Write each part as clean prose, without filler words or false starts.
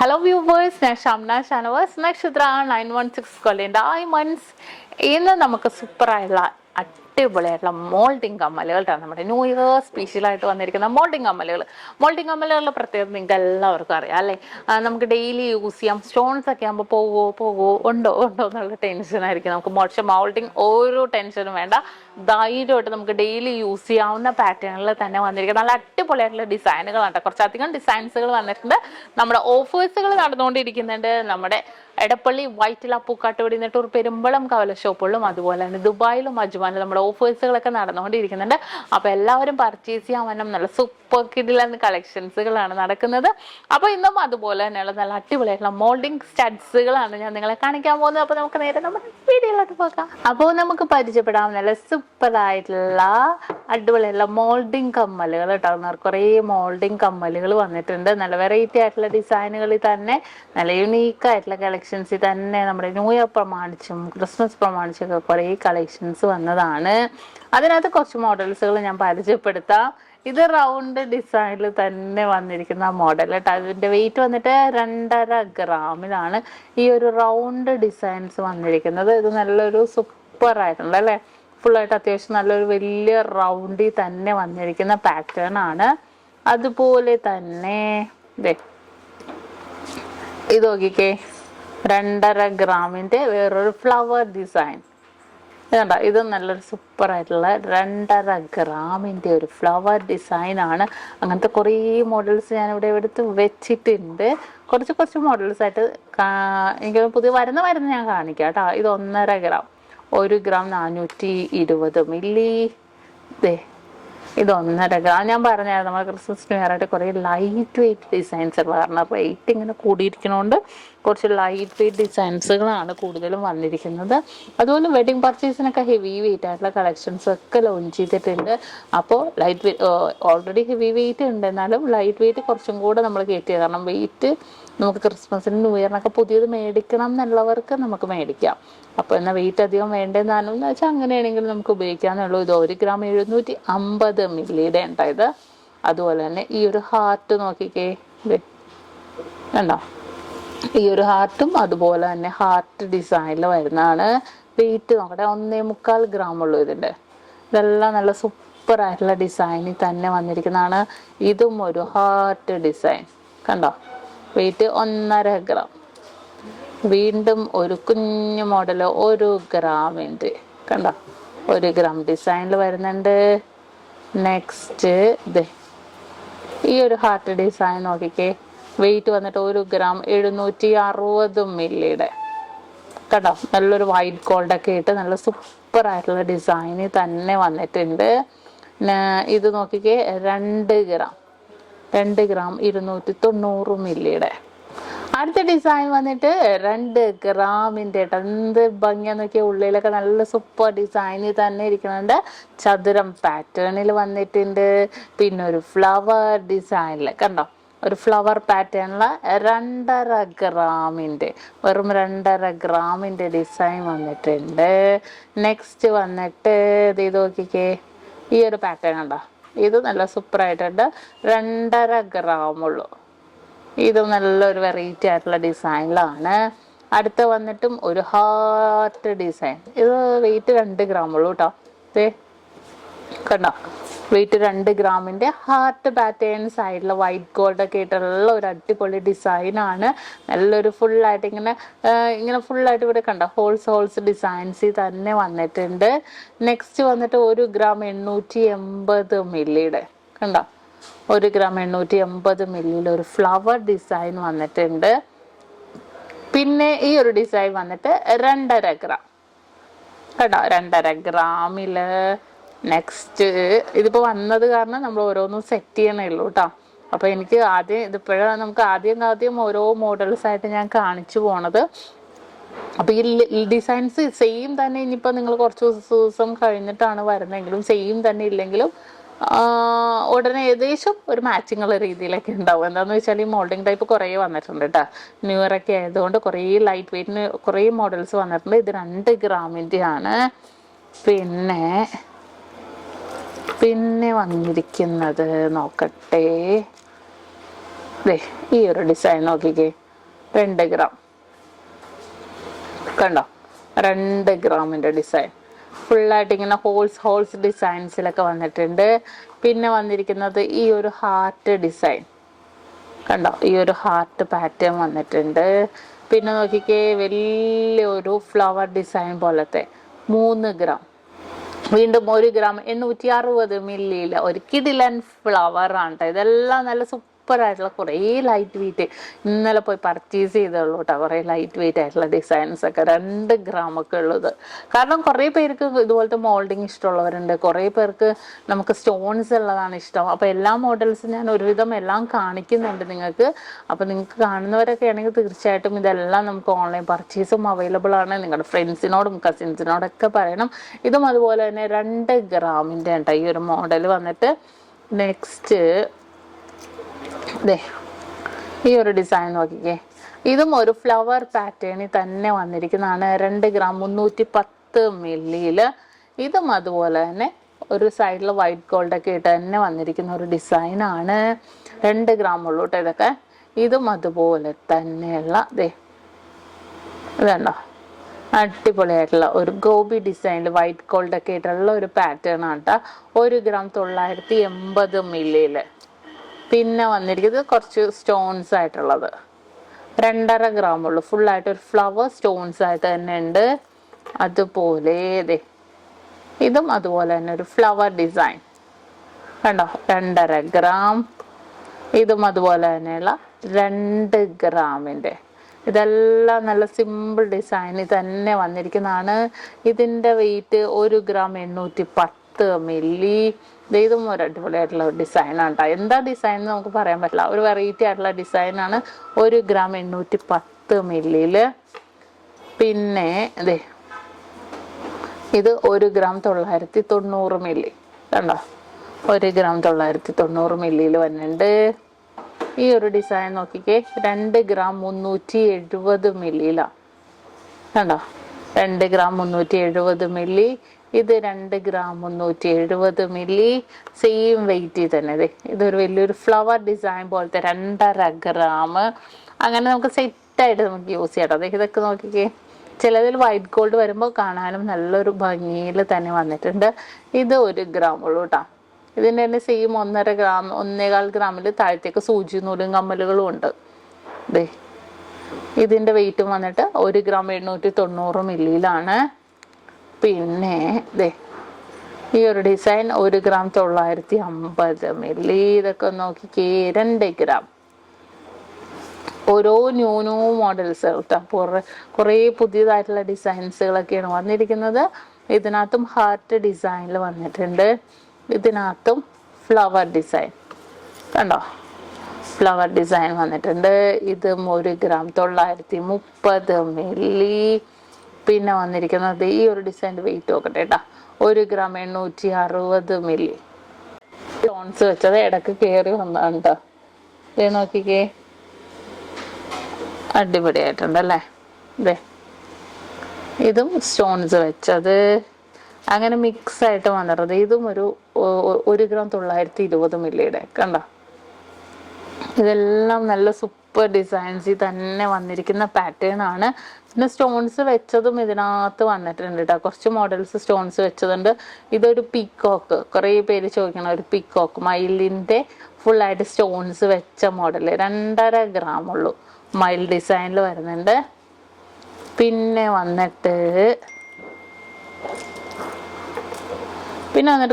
Hello viewers, SHAMNA channels Nakshathra 916 calling diamonds. ഇന്ന് നമുക്ക് super ആയിട്ടുള്ള അടിപൊളിയായിട്ടുള്ള മോൾഡിങ് കമ്മലുകളാണ് നമ്മുടെ ന്യൂ ഇയർ സ്പെഷ്യലായിട്ട് വന്നിരിക്കുന്ന മോൾഡിങ് കമ്മലുകളുടെ പ്രത്യേകത നിങ്ങൾക്ക് എല്ലാവർക്കും അറിയാം അല്ലേ. നമുക്ക് ഡെയിലി യൂസ് ചെയ്യാം. സ്റ്റോൺസ് ഒക്കെ ആകുമ്പോൾ പോകുമോ ഉണ്ടോ എന്നുള്ള ടെൻഷനായിരിക്കും നമുക്ക്. പക്ഷെ മോൾഡിങ് ഓരോ ടെൻഷനും വേണ്ട, ധൈര്യമായിട്ട് നമുക്ക് ഡെയിലി യൂസ് ചെയ്യാവുന്ന പാറ്റേണിൽ തന്നെ വന്നിരിക്കുന്നത് നല്ല അടിപൊളിയായിട്ടുള്ള ഡിസൈനുകളാണ്. കുറച്ചധികം ഡിസൈൻസുകൾ വന്നിട്ടുണ്ട്. നമ്മുടെ ഓഫേഴ്സുകൾ നടന്നുകൊണ്ടിരിക്കുന്നുണ്ട്. നമ്മുടെ എടപ്പള്ളി വൈറ്റില പൂക്കാട്ടുപടി നെട്ടൂർ പെരുമ്പളം കവല ഷോപ്പുകളിലും അതുപോലെ തന്നെ ദുബായിലും അജ്മാനിലും നമ്മുടെ ഓഫേഴ്സുകളൊക്കെ നടന്നുകൊണ്ടിരിക്കുന്നുണ്ട്. അപ്പോൾ എല്ലാവരും പർച്ചേസ് ചെയ്യാൻ വേണം. നല്ല സൂപ്പർ കിഡിലെന്ന കളക്ഷൻസുകളാണ് നടക്കുന്നത്. അപ്പോൾ ഇന്നും അതുപോലെ തന്നെയുള്ള നല്ല അടിപൊളിയായിട്ടുള്ള മോൾഡിങ് സ്റ്റഡ്സുകളാണ് ഞാൻ നിങ്ങളെ കാണിക്കാൻ പോകുന്നത്. അപ്പോൾ നമുക്ക് നേരെ നമ്മുടെ വീഡിയോയിലോട്ട് പോകാം. അപ്പോൾ നമുക്ക് പരിചയപ്പെടാം നല്ല സൂപ്പർ ആയിട്ടുള്ള അടിപൊളിയായിട്ടുള്ള മോൾഡിങ് കമ്മലുകൾ കേട്ടോ. കുറേ മോൾഡിങ് കമ്മലുകൾ വന്നിട്ടുണ്ട്. നല്ല വെറൈറ്റി ആയിട്ടുള്ള ഡിസൈനുകളിൽ തന്നെ നല്ല യുണീക്ക് ആയിട്ടുള്ള കളക്ഷൻസിൽ തന്നെ നമ്മുടെ ന്യൂ ഇയർ പ്രമാണിച്ചും ക്രിസ്മസ് പ്രമാണിച്ചൊക്കെ കുറേ കളക്ഷൻസ് വന്നതാണ്. അതിനകത്ത് കുറച്ച് മോഡൽസുകൾ ഞാൻ പരിചയപ്പെടുത്താം. ഇത് റൗണ്ട് ഡിസൈനിൽ തന്നെ വന്നിരിക്കുന്ന മോഡൽ കേട്ടോ. അതിൻ്റെ വെയിറ്റ് വന്നിട്ട് 2.5 ഗ്രാമിലാണ് ഈ ഒരു റൗണ്ട് ഡിസൈൻസ് വന്നിരിക്കുന്നത്. ഇത് നല്ലൊരു സൂപ്പർ ആയിട്ടുണ്ട് അല്ലേ. ഫുള്ളായിട്ട് അത്യാവശ്യം നല്ലൊരു വലിയ റൗണ്ടിൽ തന്നെ വന്നിരിക്കുന്ന പാറ്റേൺ ആണ്. അതുപോലെ തന്നെ ഇത് നോക്കിക്കേ, 2.5 ഗ്രാമിൻ്റെ വേറൊരു ഫ്ലവർ ഡിസൈൻ ഇതുണ്ട. ഇത് നല്ലൊരു സൂപ്പർ ആയിട്ടുള്ള 2.5 ഗ്രാമിൻ്റെ ഒരു ഫ്ലവർ ഡിസൈൻ ആണ്. അങ്ങനത്തെ കുറേ മോഡൽസ് ഞാനിവിടെ എടുത്ത് വെച്ചിട്ടുണ്ട്. കുറച്ച് മോഡൽസ് ആയിട്ട് എനിക്ക് പുതിയ വരുന്ന ഞാൻ കാണിക്കാം കേട്ടോ. ഇത് 1.5 ഗ്രാം, 1 ഗ്രാം 420 മില്ലി. ഇത് 1.5 ഗ്രാം. ഞാൻ പറഞ്ഞായിരുന്നു നമ്മൾ ക്രിസ്മസ് ന്യൂ ഇയർ ആയിട്ട് കുറേ ലൈറ്റ് വെയിറ്റ് ഡിസൈൻസ് ഉള്ള കാരണം റേറ്റ് ഇങ്ങനെ കൂടിയിരിക്കണോണ്ട് കുറച്ച് ലൈറ്റ് വെയിറ്റ് ഡിസൈൻസുകളാണ് കൂടുതലും വന്നിരിക്കുന്നത്. അതുപോലെ വെഡിങ് പർച്ചേസിനൊക്കെ ഹെവി വെയിറ്റ് ആയിട്ടുള്ള കളക്ഷൻസ് ഒക്കെ ലോഞ്ച് ചെയ്തിട്ടുണ്ട്. അപ്പോൾ light weight already heavy weight ഉണ്ട്, എന്നാലും ലൈറ്റ് വെയിറ്റ് കുറച്ചും കൂടെ നമ്മൾ കയറ്റിയത്. കാരണം വെയിറ്റ് നമുക്ക് ക്രിസ്മസിന് ന്യൂ ഇയറിനൊക്കെ പുതിയത് മേടിക്കണം എന്നുള്ളവർക്ക് നമുക്ക് മേടിക്കാം. അപ്പോൾ എന്നാൽ വെയിറ്റ് അധികം വേണ്ടെന്നാണെന്ന് വെച്ചാൽ അങ്ങനെയാണെങ്കിൽ നമുക്ക് ഉപയോഗിക്കാമെന്നുള്ളൂ. ഇത് 1 ഗ്രാം 750 മില്ലിയുടെ ഉണ്ടായത്. അതുപോലെ തന്നെ ഈ ഒരു ഹാർട്ട് നോക്കിക്കേ, കണ്ടോ. ഈ ഒരു ഹാർട്ടും അതുപോലെ തന്നെ ഹാർട്ട് ഡിസൈനിൽ വരുന്നതാണ്. വെയിറ്റ് നോക്കട്ടെ, 1.25 ഗ്രാം ഉള്ളൂ ഇതിൻ്റെ. ഇതെല്ലാം നല്ല സൂപ്പർ ആയിട്ടുള്ള ഡിസൈനിൽ തന്നെ വന്നിരിക്കുന്നതാണ്. ഇതും ഒരു ഹാർട്ട് ഡിസൈൻ കണ്ടോ. Weight 1.5 gram. വീണ്ടും ഒരു കുഞ്ഞു മോഡൽ 1 ഗ്രാമിൻ്റെ കണ്ടോ, 1 ഗ്രാം ഡിസൈനിൽ വരുന്നുണ്ട്. നെക്സ്റ്റ് ഈ ഒരു ഹാർട്ട് ഡിസൈൻ നോക്കിക്കേ, വെയിറ്റ് വന്നിട്ട് 1 ഗ്രാം 760 മില്ലിയുടെ കണ്ടോ. നല്ലൊരു വൈറ്റ് ഗോൾഡൊക്കെ ഇട്ട് നല്ല സൂപ്പർ ആയിട്ടുള്ള ഡിസൈനിൽ തന്നെ വന്നിട്ടുണ്ട്. ഇത് നോക്കിക്കേ, 2 ഗ്രാം 290 മില്ലിയുടെ. അടുത്ത ഡിസൈൻ വന്നിട്ട് 2 ഗ്രാമിൻ്റെ. എന്ത് ഭംഗിയാന്ന് നോക്കിയാൽ ഉള്ളിലൊക്കെ നല്ല സൂപ്പർ ഡിസൈനിൽ തന്നെ ഇരിക്കുന്നുണ്ട്. ചതുരം പാറ്റേണിൽ വന്നിട്ടുണ്ട്. പിന്നെ ഒരു ഫ്ലവർ ഡിസൈനിൽ കണ്ടോ, ഒരു ഫ്ലവർ പാറ്റേണിൽ 2.5 ഗ്രാമിൻ്റെ വെറും 2.5 ഗ്രാമിൻ്റെ ഡിസൈൻ വന്നിട്ടുണ്ട്. നെക്സ്റ്റ് വന്നിട്ട് ഇത് നോക്കിക്കേ, ഈ ഒരു പാറ്റേൺ ഉണ്ടോ. ഇത് നല്ല സൂപ്പറായിട്ടുണ്ട്. 2.5 ഗ്രാമുള്ളൂ. ഇത് നല്ലൊരു വെറൈറ്റി ആയിട്ടുള്ള ഡിസൈനിലാണ്. അടുത്ത വന്നിട്ടും ഒരു ഹാർട്ട് ഡിസൈൻ. ഇത് വെയിറ്റ് 2 ഗ്രാമുള്ളൂ കേട്ടോ. കണ്ടോ, വെയിറ്റ് 2 ഗ്രാമിൻ്റെ ഹാർട്ട് പാറ്റേൺ സൈഡിൽ വൈറ്റ് ഗോൾഡ് ഒക്കെ ഇട്ടുള്ള ഒരു അടിപൊളി ഡിസൈനാണ്. നല്ലൊരു ഫുള്ളായിട്ട് ഇങ്ങനെ ഫുള്ളായിട്ട് ഇവിടെ കണ്ടോ ഹോൾസ് ഡിസൈൻസിൽ തന്നെ വന്നിട്ടുണ്ട്. നെക്സ്റ്റ് വന്നിട്ട് 1 ഗ്രാം 880 മില്ലിയുടെ കണ്ടോ, 1 ഗ്രാം 880 മില്ലിയിൽ ഒരു ഫ്ലവർ ഡിസൈൻ വന്നിട്ടുണ്ട്. പിന്നെ ഈ ഒരു ഡിസൈൻ വന്നിട്ട് 2.5 ഗ്രാം കേട്ടോ, 2.5 ഗ്രാമില്. നെക്സ്റ്റ് ഇതിപ്പോൾ വന്നത് കാരണം നമ്മൾ ഓരോന്നും സെറ്റ് ചെയ്യണേ ഉള്ളൂ കേട്ടോ. അപ്പോൾ എനിക്ക് ഇതിപ്പോഴാണ് നമുക്ക് ആദ്യം ഓരോ മോഡൽസ് ആയിട്ട് ഞാൻ കാണിച്ചു പോണത്. അപ്പോൾ ഈ ഡിസൈൻസ് സെയിം തന്നെ ഇനിയിപ്പോൾ നിങ്ങൾ കുറച്ച് ദിവസം കഴിഞ്ഞിട്ടാണ് വരുന്നതെങ്കിലും സെയിം തന്നെ ഇല്ലെങ്കിലും ഉടനെ ഏകദേശം ഒരു മാച്ചിങ് ഉള്ള രീതിയിലൊക്കെ ഉണ്ടാവും. എന്താണെന്ന് വെച്ചാൽ ഈ മോൾഡിങ് ടൈപ്പ് കുറേ വന്നിട്ടുണ്ട് കേട്ടോ. ന്യൂ ഇയർ ഒക്കെ ആയതുകൊണ്ട് കുറേ ലൈറ്റ് വെയിറ്റിന് കുറേ മോഡൽസ് വന്നിട്ടുണ്ട്. ഇത് 2 ഗ്രാമിൻ്റെ ആണ്. പിന്നെ വന്നിരിക്കുന്നത് നോക്കട്ടെ, ഈ ഒരു ഡിസൈൻ നോക്കിക്കേ, 2 ഗ്രാം കണ്ടോ, 2 ഗ്രാമിൻ്റെ ഡിസൈൻ ഫുള്ളായിട്ട് ഇങ്ങനെ ഹോൾസ് ഡിസൈൻസിലൊക്കെ വന്നിട്ടുണ്ട്. പിന്നെ വന്നിരിക്കുന്നത് ഈ ഒരു ഹാർട്ട് ഡിസൈൻ കണ്ടോ, ഈ ഒരു ഹാർട്ട് പാറ്റേൺ വന്നിട്ടുണ്ട്. പിന്നെ നോക്കിക്കേ, വലിയൊരു ഫ്ലവർ ഡിസൈൻ പോലത്തെ 3 ഗ്രാം, വീണ്ടും 1 ഗ്രാം 860 മില്ലിയിൽ ഒരു കിഡിലൻ ഫ്ലവർ ആണ് കേട്ടോ. ഇതെല്ലാം നല്ല സൂപ്പറായിട്ടുള്ള കുറേ ലൈറ്റ് വെയിറ്റ്, ഇന്നലെ പോയി പർച്ചേസ് ചെയ്തുള്ളൂ കേട്ടോ, കുറേ ലൈറ്റ് വെയിറ്റ് ആയിട്ടുള്ള ഡിസൈൻസ് ഒക്കെ 2 ഗ്രാം ഒക്കെ ഉള്ളത്. കാരണം കുറേ പേർക്ക് ഇതുപോലത്തെ മോൾഡിങ് ഇഷ്ടമുള്ളവരുണ്ട്, കുറേ പേർക്ക് നമുക്ക് സ്റ്റോൺസ് ഉള്ളതാണ് ഇഷ്ടം. അപ്പോൾ എല്ലാ മോഡൽസും ഞാൻ ഒരുവിധം എല്ലാം കാണിക്കുന്നുണ്ട് നിങ്ങൾക്ക്. അപ്പോൾ നിങ്ങൾക്ക് കാണുന്നവരൊക്കെ ആണെങ്കിൽ തീർച്ചയായിട്ടും ഇതെല്ലാം നമുക്ക് ഓൺലൈൻ പർച്ചേസും അവൈലബിൾ ആണ്. നിങ്ങളുടെ ഫ്രണ്ട്സിനോടും കസിൻസിനോടൊക്കെ പറയണം. ഇതും അതുപോലെ തന്നെ 2 ഗ്രാമിൻ്റെ കേട്ടോ ഈ ഒരു മോഡൽ വന്നിട്ട്. നെക്സ്റ്റ് ഈ ഒരു ഡിസൈൻ നോക്കിക്കേ, ഇതും ഒരു ഫ്ലവർ പാറ്റേണിൽ തന്നെ വന്നിരിക്കുന്നതാണ്. 2 ഗ്രാം 310 മില്ലിയിൽ. ഇതും അതുപോലെ തന്നെ ഒരു സൈഡിൽ വൈറ്റ് ഗോൾഡ് ഒക്കെ ഇട്ട് തന്നെ വന്നിരിക്കുന്ന ഒരു ഡിസൈനാണ്. 2 ഗ്രാം ഉള്ളൂ കേട്ടോ ഇതൊക്കെ. ഇതും അതുപോലെ തന്നെയുള്ള ഇതുണ്ടോ, അടിപൊളിയായിട്ടുള്ള ഒരു ഗോപി ഡിസൈനിൽ വൈറ്റ് ഗോൾഡ് ഒക്കെ ഇട്ടുള്ള ഒരു പാറ്റേൺ ആണ് കേട്ടോ. 1 ഗ്രാം 980 മില്ലിയിൽ. പിന്നെ വന്നിരിക്കുന്നത് കുറച്ച് സ്റ്റോൺസ് ആയിട്ടുള്ളത് 2.5 ഗ്രാം ഉള്ളൂ, ഫുള്ളായിട്ട് ഒരു ഫ്ലവർ സ്റ്റോൺസ് ആയിട്ട് തന്നെ ഉണ്ട്. അതുപോലെ ഇതും അതുപോലെ തന്നെ ഒരു ഫ്ലവർ ഡിസൈൻ കണ്ടോ, 2.5 ഗ്രാം. ഇതും അതുപോലെ തന്നെയുള്ള 2 ഗ്രാമിൻ്റെ. ഇതെല്ലാം നല്ല സിമ്പിൾ ഡിസൈനിൽ തന്നെ വന്നിരിക്കുന്നതാണ്. ഇതിൻ്റെ വെയിറ്റ് 1 ഗ്രാം 810 മില്ലി. ഇതും ഒരു അടിപൊളിയായിട്ടുള്ള ഒരു ഡിസൈനാണ് കേട്ടോ. എന്താ ഡിസൈൻ എന്ന് നമുക്ക് പറയാൻ പറ്റില്ല, ഒരു വെറൈറ്റി ആയിട്ടുള്ള ഡിസൈനാണ്. 1 ഗ്രാം 810 മില്ലിയിൽ. പിന്നെ ഇത് 1 ഗ്രാം 990 മില്ലി കണ്ടോ, 1 ഗ്രാം 990 മില്ലിയിൽ വരുന്നുണ്ട്. ഈ ഒരു ഡിസൈൻ നോക്കിക്കേ, 2 ഗ്രാം 370 മില്ലിയിലാണ് കണ്ടോ, 2 ഗ്രാം 370 മില്ലി. ഇത് 2 ഗ്രാം 370 മില്ലി. സെയിം വെയിറ്റ് തന്നെ. ഇതൊരു വലിയൊരു ഫ്ലവർ ഡിസൈൻ പോലത്തെ 2.5 ഗ്രാം. അങ്ങനെ നമുക്ക് സെറ്റായിട്ട് നമുക്ക് യൂസ് ചെയ്യാം. ഇതൊക്കെ നോക്കിക്കേ, ചിലതിൽ വൈറ്റ് ഗോൾഡ് വരുമ്പോൾ കാണാനും നല്ലൊരു ഭംഗിയിൽ തന്നെ വന്നിട്ടുണ്ട്. ഇത് 1 ഗ്രാം ഉള്ളൂ കേട്ടോ. ഇതിൻ്റെ തന്നെ സെയിം 1.5 ഗ്രാം 1.25 ഗ്രാമിൽ താഴത്തേക്ക് സൂചി നൂലും കമ്മലുകളും ഉണ്ട്. ഇതിൻ്റെ വെയിറ്റും വന്നിട്ട് 1 ഗ്രാം 890 മില്ലിയിലാണ്. പിന്നെ ഈ ഒരു ഡിസൈൻ 1 ഗ്രാം 950 മില്ലി. ഇതൊക്കെ നോക്കിക്കേ, 2 ഗ്രാം. ഓരോ ന്യൂ മോഡൽസ് കേട്ടോ, കുറേ പുതിയതായിട്ടുള്ള ഡിസൈൻസുകളൊക്കെയാണ് വന്നിരിക്കുന്നത്. ഇതിനകത്തും ഹാർട്ട് ഡിസൈനിൽ വന്നിട്ടുണ്ട്, ഇതിനകത്തും ഫ്ലവർ ഡിസൈൻ കണ്ടോ, ഫ്ലവർ ഡിസൈൻ വന്നിട്ടുണ്ട്. ഇതും 1 ഗ്രാം 930 മില്ലി. പിന്നെ വന്നിരിക്കുന്നത് ഈ ഒരു ഡിസൈൻ്റെ വെയിറ്റ് നോക്കട്ടെ കേട്ടോ, 1 ഗ്രാം 860 മില്ലി. സ്റ്റോൺസ് വെച്ചത് ഇടക്ക് കയറി വന്നതാണ് കേട്ടോ. ഇത് നോക്കിക്കേ, അടിപൊളിയായിട്ടുണ്ടല്ലേ. ഇതും സ്റ്റോൺസ് വെച്ചത് അങ്ങനെ മിക്സ് ആയിട്ട് വന്നിട്ടുണ്ട്. ഇതും ഒരു 1 ഗ്രാം 920 മില്ലിയുടെ കണ്ടോ. ഇതെല്ലാം നല്ല സൂപ്പർ ഡിസൈൻസിൽ തന്നെ വന്നിരിക്കുന്ന പാറ്റേൺ ആണ്. പിന്നെ സ്റ്റോൺസ് വെച്ചതും ഇതിനകത്ത് വന്നിട്ടുണ്ട് കേട്ടോ. കുറച്ച് മോഡൽസ് സ്റ്റോൺസ് വെച്ചതുണ്ട്. ഇതൊരു പീക്കോക്ക്, കുറേ പേര് ചോദിക്കണം, ഒരു പീക്കോക്ക് മയിലിൻ്റെ ഫുള്ളായിട്ട് സ്റ്റോൺസ് വെച്ച മോഡൽ 2.5 ഗ്രാം ഉള്ളൂ, മയിൽ ഡിസൈനിൽ വരുന്നുണ്ട്. പിന്നെ വന്നിട്ട്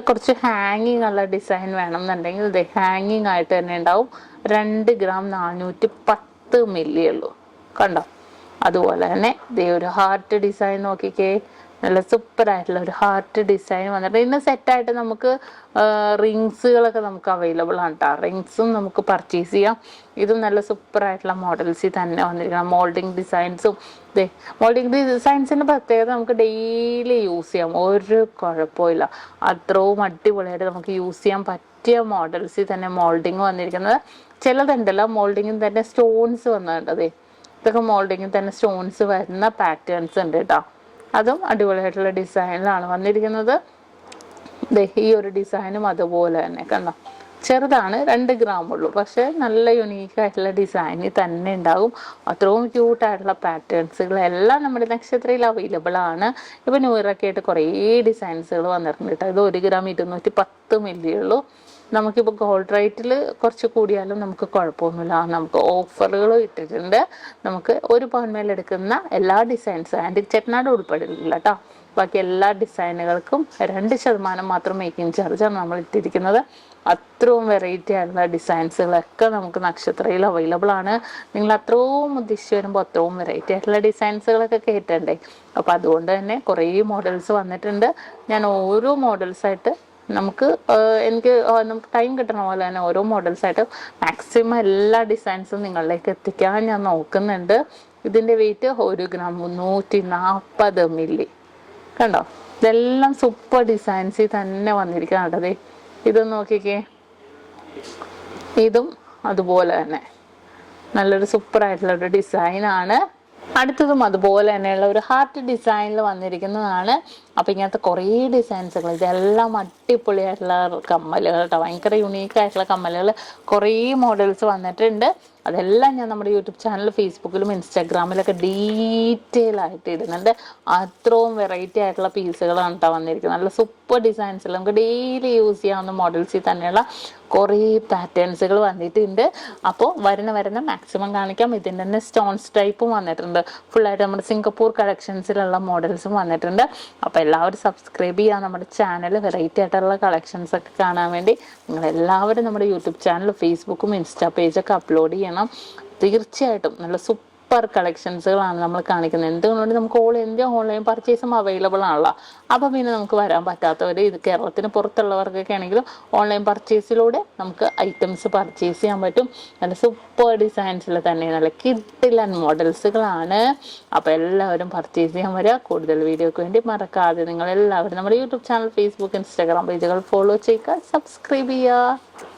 കുറച്ച് ഹാങ്ങിങ് ഉള്ള ഡിസൈൻ വേണമെന്നുണ്ടെങ്കിൽ ഇത് ഹാങ്ങിങ് ആയിട്ട് തന്നെ ഉണ്ടാവും. 2 ഗ്രാം 410 മില്ലി ഉള്ളൂ കണ്ടോ. അതുപോലെ തന്നെ ഒരു ഹാർട്ട് ഡിസൈൻ നോക്കിക്കേ, നല്ല സൂപ്പറായിട്ടുള്ള ഒരു ഹാർട്ട് ഡിസൈൻ വന്നിട്ട്. ഇന്ന് സെറ്റായിട്ട് നമുക്ക് റിങ്സുകളൊക്കെ നമുക്ക് അവൈലബിൾ ആണ് കേട്ടോ. റിങ്സും നമുക്ക് പർച്ചേസ് ചെയ്യാം. ഇതും നല്ല സൂപ്പറായിട്ടുള്ള മോഡൽസിൽ തന്നെ വന്നിരിക്കണം. മോൾഡിങ് ഡിസൈൻസും മോൾഡിങ് ഡിസൈൻസിൻ്റെ പ്രത്യേകത നമുക്ക് ഡെയിലി യൂസ് ചെയ്യാം, ഒരു കുഴപ്പമില്ല. അത്രയും അടിപൊളിയായിട്ട് നമുക്ക് യൂസ് ചെയ്യാൻ പറ്റിയ മോഡൽസിൽ തന്നെ മോൾഡിങ് വന്നിരിക്കുന്നത്. ചിലതുണ്ടല്ലോ മോൾഡിങ്ങിൽ തന്നെ സ്റ്റോൺസ് വന്നിട്ടുണ്ട്. ഇതൊക്കെ മോൾഡിങ്ങിൽ തന്നെ സ്റ്റോൺസ് വരുന്ന പാറ്റേൺസ് ഉണ്ട് കേട്ടോ. അതും അടിപൊളിയായിട്ടുള്ള ഡിസൈനിലാണ് വന്നിരിക്കുന്നത്. ഈ ഒരു ഡിസൈനും അതുപോലെ തന്നെ കണ്ടോ, ചെറുതാണ്, 2 ഗ്രാം ഉള്ളൂ. പക്ഷെ നല്ല യുണീക്കായിട്ടുള്ള ഡിസൈനിൽ തന്നെ ഉണ്ടാകും. അത്രയും ക്യൂട്ടായിട്ടുള്ള പാറ്റേൺസുകളെല്ലാം നമ്മുടെ നക്ഷത്രയിൽ അവൈലബിൾ ആണ്. ഇപ്പം ന്യൂ ഇയറൊക്കെ ആയിട്ട് കുറേ ഡിസൈൻസുകൾ വന്നിട്ടുണ്ട് കേട്ടോ. ഇത് 1 ഗ്രാം 210 മില്ലി ഉള്ളൂ. നമുക്കിപ്പോൾ ഗോൾഡ് റേറ്റിൽ കുറച്ച് കൂടിയാലും നമുക്ക് കുഴപ്പമൊന്നുമില്ല. നമുക്ക് ഓഫറുകൾ ഇട്ടിട്ടുണ്ട്. നമുക്ക് 1 പവൻ മേലെടുക്കുന്ന എല്ലാ ഡിസൈൻസ് ആൻറ്റിക് ചെട്ടനാട് ഉൾപ്പെടില്ല കേട്ടോ. ബാക്കി എല്ലാ ഡിസൈനുകൾക്കും 2% മാത്രം മേക്കിംഗ് ചാർജാണ് നമ്മൾ ഇട്ടിരിക്കുന്നത്. അത്രയും വെറൈറ്റി ആയിട്ടുള്ള ഡിസൈൻസുകളൊക്കെ നമുക്ക് നക്ഷത്രയിൽ അവൈലബിൾ ആണ്. നിങ്ങൾ അത്രയും ഉദ്ദേശിച്ച് വരുമ്പോൾ അത്രയും വെറൈറ്റി ആയിട്ടുള്ള ഡിസൈൻസുകളൊക്കെ കേട്ടണ്ടേ. അപ്പോൾ അതുകൊണ്ട് തന്നെ കുറേ മോഡൽസ് വന്നിട്ടുണ്ട്. ഞാൻ ഓരോ മോഡൽസായിട്ട് നമുക്ക് ടൈം കിട്ടണ പോലെ തന്നെ ഓരോ മോഡൽസായിട്ട് മാക്സിമം എല്ലാ ഡിസൈൻസും നിങ്ങളിലേക്ക് എത്തിക്കാൻ ഞാൻ നോക്കുന്നുണ്ട്. ഇതിൻ്റെ വെയിറ്റ് 1 ഗ്രാം 340 മില്ലി. കണ്ടോ, ഇതെല്ലാം സൂപ്പർ ഡിസൈൻസിൽ തന്നെ വന്നിരിക്കുകയാണ്. ഇത് നോക്കിക്കേ, ഇതും അതുപോലെ തന്നെ നല്ലൊരു സൂപ്പർ ആയിട്ടുള്ള ഒരു ഡിസൈനാണ്. അടുത്തതും അതുപോലെ തന്നെയുള്ള ഒരു ഹാർട്ട് ഡിസൈനിൽ വന്നിരിക്കുന്നതാണ്. അപ്പം ഇങ്ങനത്തെ കുറേ ഡിസൈൻസുകൾ, ഇതെല്ലാം അടിപൊളിയായിട്ടുള്ള കമ്മലുകൾ കേട്ടോ. ഭയങ്കര യുണീക്കായിട്ടുള്ള കമ്മലുകൾ കുറേ മോഡൽസ് വന്നിട്ടുണ്ട്. അതെല്ലാം ഞാൻ നമ്മുടെ യൂട്യൂബ് ചാനൽ, ഫേസ്ബുക്കിലും ഇൻസ്റ്റാഗ്രാമിലൊക്കെ ഡീറ്റെയിൽ ആയിട്ട് ഇടുന്നുണ്ട്. അത്രയും വെറൈറ്റി ആയിട്ടുള്ള പീസുകളാണ് കേട്ടോ വന്നിരിക്കുന്നത്. നല്ല സൂപ്പർ ഡിസൈൻസിൽ നമുക്ക് ഡെയിലി യൂസ് ചെയ്യാവുന്ന മോഡൽസിൽ തന്നെയുള്ള കുറേ പാറ്റേൺസുകൾ വന്നിട്ടുണ്ട്. അപ്പോൾ വരുന്ന മാക്സിമം കാണിക്കാം. ഇതിൻ്റെ തന്നെ സ്റ്റോൺസ് ടൈപ്പും വന്നിട്ടുണ്ട്. ഫുള്ളായിട്ട് നമ്മുടെ സിംഗപ്പൂർ കളക്ഷൻസിലുള്ള മോഡൽസും വന്നിട്ടുണ്ട്. അപ്പോൾ എല്ലാവരും സബ്സ്ക്രൈബ് ചെയ്യുക നമ്മുടെ ചാനൽ. വെറൈറ്റി ആയിട്ടുള്ള കളക്ഷൻസ് ഒക്കെ കാണാൻ വേണ്ടി നിങ്ങളെല്ലാവരും നമ്മുടെ യൂട്യൂബ് ചാനൽ, ഫേസ്ബുക്കും ഇൻസ്റ്റാ പേജൊക്കെ അപ്ലോഡ് ചെയ്യണം. തീർച്ചയായിട്ടും നല്ല സൂപ്പർ കളക്ഷൻസുകളാണ് നമ്മൾ കാണിക്കുന്നത്. എന്തുകൊണ്ട് നമുക്ക് ഓൾ ഇന്ത്യ ഓൺലൈൻ പർച്ചേസും അവൈലബിൾ ആണല്ലോ. അപ്പോൾ പിന്നെ നമുക്ക് വരാൻ പറ്റാത്തവർ, ഇത് കേരളത്തിന് പുറത്തുള്ളവർക്കൊക്കെ ആണെങ്കിലും ഓൺലൈൻ പർച്ചേസിലൂടെ നമുക്ക് ഐറ്റംസ് പർച്ചേസ് ചെയ്യാൻ പറ്റും. നല്ല സൂപ്പർ ഡിസൈൻസിൽ തന്നെ നല്ല കിഡിലൻ മോഡൽസുകളാണ്. അപ്പോൾ എല്ലാവരും പർച്ചേസ് ചെയ്യാൻ വരിക. കൂടുതൽ വീഡിയോക്ക് വേണ്ടി മറക്കാതെ നിങ്ങളെല്ലാവരും നമ്മുടെ യൂട്യൂബ് ചാനൽ, ഫേസ്ബുക്ക്, ഇൻസ്റ്റാഗ്രാം പേജുകൾ ഫോളോ ചെയ്യുക, സബ്സ്ക്രൈബ് ചെയ്യുക.